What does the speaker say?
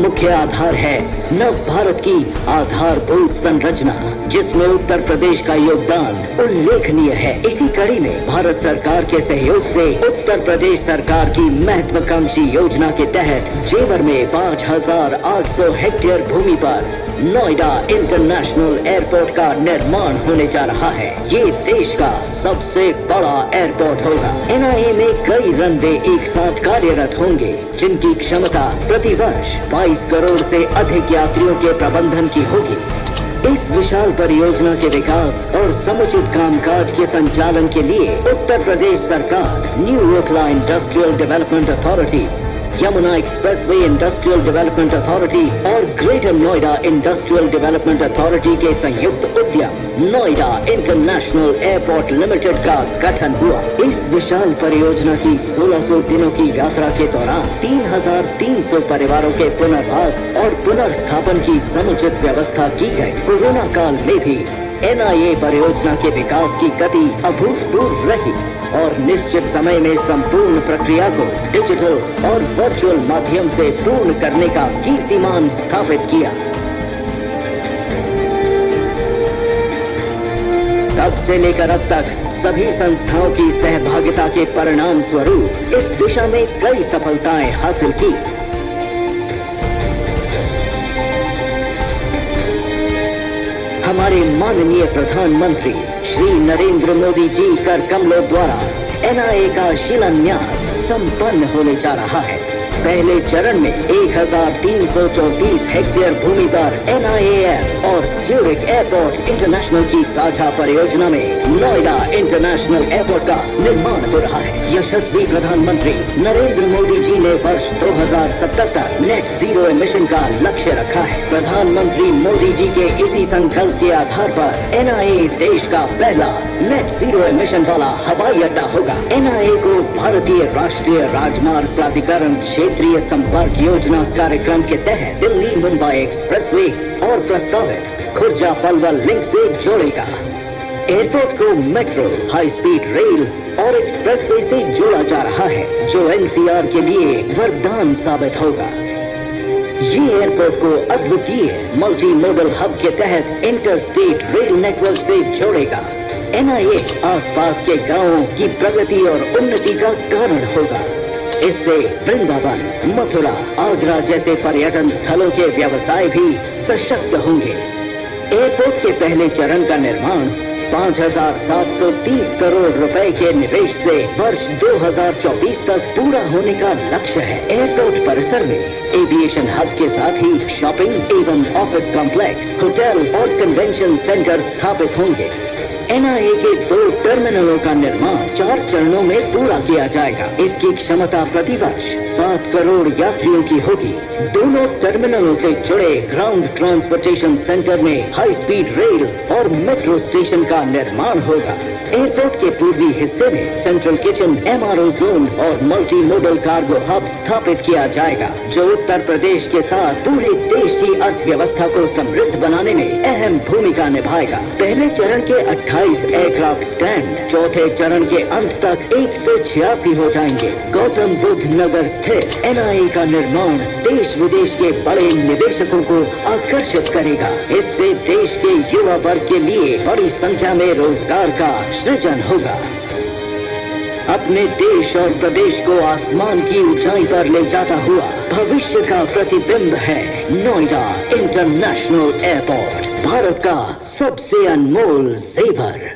मुख्य आधार है नव भारत की आधारभूत संरचना, जिसमें उत्तर प्रदेश का योगदान उल्लेखनीय है। इसी कड़ी में भारत सरकार के सहयोग से उत्तर प्रदेश सरकार की महत्वाकांक्षी योजना के तहत जेवर में 5,800 हेक्टेयर भूमि पर नोएडा इंटरनेशनल एयरपोर्ट का निर्माण होने जा रहा है। ये देश का सबसे बड़ा एयरपोर्ट होगा। एनआईए में कई रनवे एक साथ कार्यरत होंगे, जिनकी क्षमता प्रति वर्ष 22 करोड़ से अधिक यात्रियों के प्रबंधन की होगी। इस विशाल परियोजना के विकास और समुचित कामकाज के संचालन के लिए उत्तर प्रदेश सरकार new Okhla industrial development authority, Yamuna expressway industrial development authority और greater Noida industrial development authority के संयुक्त उद्यम नोएडा इंटरनेशनल एयरपोर्ट लिमिटेड का गठन हुआ। इस विशाल परियोजना की 1600 दिनों की यात्रा के दौरान 3,300 परिवारों के पुनर्वास और पुनर्स्थापन की समुचित व्यवस्था की गई। कोरोना काल में भी एनआईए परियोजना के विकास की गति अभूतपूर्व रही और निश्चित समय में संपूर्ण प्रक्रिया को डिजिटल और वर्चुअल माध्यम से पूर्ण करने का कीर्तिमान स्थापित किया। तब से लेकर अब तक सभी संस्थाओं की सहभागिता के परिणाम स्वरूप इस दिशा में कई सफलताएं हासिल की। हमारे माननीय प्रधानमंत्री श्री नरेंद्र मोदी जी कर कमलों द्वारा एनआईए का शिलान्यास संपन्न होने जा रहा है। पहले चरण में 1,334 हेक्टेयर भूमि पर एनआईएएफ और ज्यूरिख एयरपोर्ट इंटरनेशनल की साझा परियोजना में नोएडा इंटरनेशनल एयरपोर्ट का निर्माण हो रहा है। यशस्वी प्रधानमंत्री नरेंद्र मोदी जी ने वर्ष 2070 तक नेट जीरो एमिशन का लक्ष्य रखा है। प्रधानमंत्री मोदी जी के इसी संकल्प के आधार पर एनआईए देश का पहला नेट जीरो एमिशन वाला हवाई अड्डा होगा। एनआईए को भारतीय राष्ट्रीय राजमार्ग प्राधिकरण क्षेत्रीय संपर्क योजना कार्यक्रम के तहत दिल्ली मुंबई एक्सप्रेसवे और प्रस्तावित खुर्जा पलवल लिंक से जोड़ेगा। एयरपोर्ट को मेट्रो, हाई स्पीड रेल और एक्सप्रेसवे से जोड़ा जा रहा है, जो एनसीआर के लिए वरदान साबित होगा। ये एयरपोर्ट को अद्वितीय मल्टी मॉडल हब के तहत इंटरस्टेट रेल नेटवर्क से जोड़ेगा। एनआईए आसपास के गांवों की प्रगति और उन्नति का कारण होगा। इससे वृंदावन, मथुरा, आगरा जैसे पर्यटन स्थलों के व्यवसाय भी सशक्त होंगे। एयरपोर्ट के पहले चरण का निर्माण 5,730 करोड़ रुपए के निवेश से वर्ष 2024 तक पूरा होने का लक्ष्य है। एयरपोर्ट परिसर में एविएशन हब के साथ ही शॉपिंग एवं ऑफिस कॉम्प्लेक्स, होटल और कन्वेंशन सेंटर स्थापित होंगे। एनआईए के 2 टर्मिनलों का निर्माण 4 चरणों में पूरा किया जाएगा। इसकी क्षमता प्रति वर्ष 7 करोड़ यात्रियों की होगी। दोनों टर्मिनलों से जुड़े ग्राउंड ट्रांसपोर्टेशन सेंटर में हाई स्पीड रेल और मेट्रो स्टेशन का निर्माण होगा। एयरपोर्ट के पूर्वी हिस्से में सेंट्रल किचन, एमआरओ जोन और मल्टी मॉडल कार्गो हब स्थापित किया जाएगा, जो उत्तर प्रदेश के साथ पूरे देश की अर्थव्यवस्था को समृद्ध बनाने में अहम भूमिका निभाएगा। पहले चरण के 28 एयरक्राफ्ट स्टैंड चौथे चरण के अंत तक 186 हो जाएंगे। गौतम बुद्ध नगर स्थित एनआईए का निर्माण देश विदेश के बड़े निवेशकों को आकर्षित करेगा। इससे देश के युवा वर्ग के लिए बड़ी संख्या में रोजगार का सृजन होगा। अपने देश और प्रदेश को आसमान की ऊंचाई पर ले जाता हुआ भविष्य का प्रतिबिंब है नोएडा इंटरनेशनल एयरपोर्ट, भारत का सबसे अनमोल जेवर।